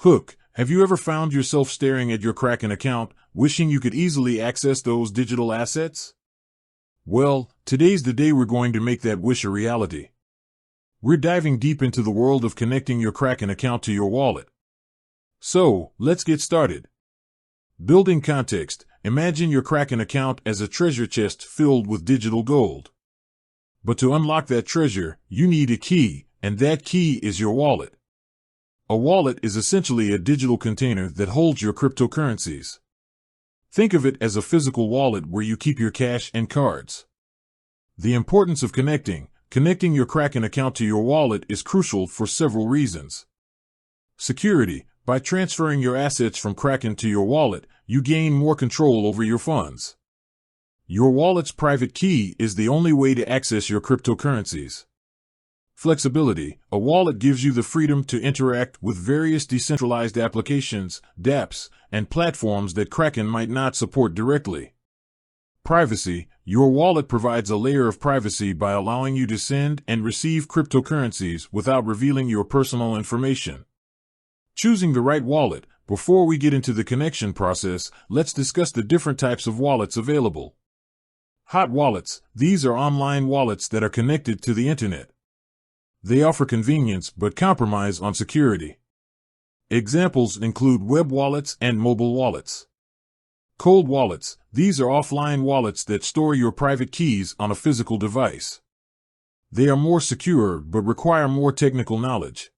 Hook, have you ever found yourself staring at your Kraken account, wishing you could easily access those digital assets? Well, today's the day we're going to make that wish a reality. We're diving deep into the world of connecting your Kraken account to your wallet. So, let's get started. Building context, imagine your Kraken account as a treasure chest filled with digital gold. But to unlock that treasure, you need a key, and that key is your wallet. A wallet is essentially a digital container that holds your cryptocurrencies. Think of it as a physical wallet where you keep your cash and cards. The importance of connecting your Kraken account to your wallet is crucial for several reasons. Security. By transferring your assets from Kraken to your wallet, you gain more control over your funds. Your wallet's private key is the only way to access your cryptocurrencies. Flexibility. A wallet gives you the freedom to interact with various decentralized applications, dApps, and platforms that Kraken might not support directly. Privacy. Your wallet provides a layer of privacy by allowing you to send and receive cryptocurrencies without revealing your personal information. Choosing the right wallet. Before we get into the connection process, let's discuss the different types of wallets available. Hot wallets. These are online wallets that are connected to the internet. They offer convenience but compromise on security. Examples include web wallets and mobile wallets. Cold wallets. These are offline wallets that store your private keys on a physical device. They are more secure but require more technical knowledge.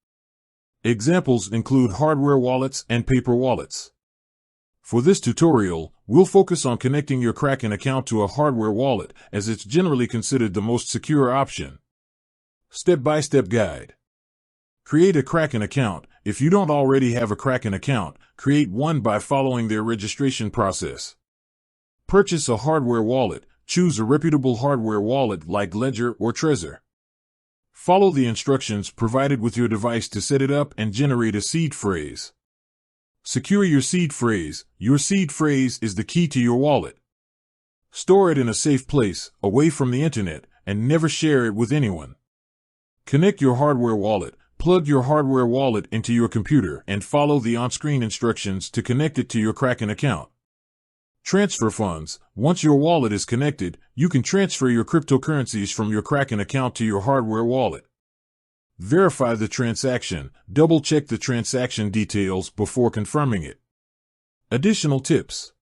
Examples include hardware wallets and paper wallets. For this tutorial, we'll focus on connecting your Kraken account to a hardware wallet, as it's generally considered the most secure option. Step-by-step guide. Create a Kraken account. If you don't already have a Kraken account, create one by following their registration process. Purchase a hardware wallet. Choose a reputable hardware wallet like Ledger or Trezor. Follow the instructions provided with your device to set it up and generate a seed phrase. Secure your seed phrase. Your seed phrase is the key to your wallet. Store it in a safe place, away from the internet, and never share it with anyone. Connect your hardware wallet. Plug your hardware wallet into your computer and follow the on-screen instructions to connect it to your Kraken account. Transfer funds. Once your wallet is connected, you can transfer your cryptocurrencies from your Kraken account to your hardware wallet. Verify the transaction. Double-check the transaction details before confirming it. Additional tips.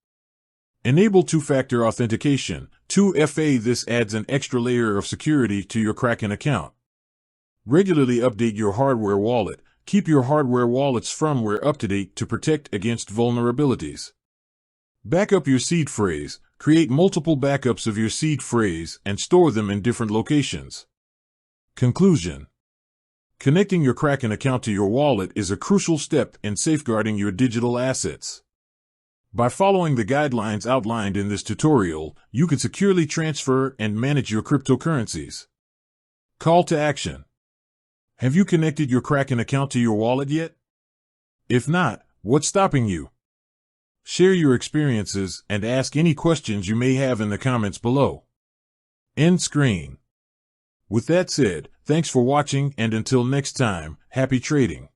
Enable two-factor authentication, 2FA. This adds an extra layer of security to your Kraken account. Regularly update your hardware wallet. Keep your hardware wallet's firmware up to date to protect against vulnerabilities. Backup your seed phrase. Create multiple backups of your seed phrase and store them in different locations. Conclusion. Connecting your Kraken account to your wallet is a crucial step in safeguarding your digital assets. By following the guidelines outlined in this tutorial, you can securely transfer and manage your cryptocurrencies. Call to action. Have you connected your Kraken account to your wallet yet? If not, what's stopping you? Share your experiences and ask any questions you may have in the comments below. End screen. With that said, thanks for watching, and until next time, happy trading.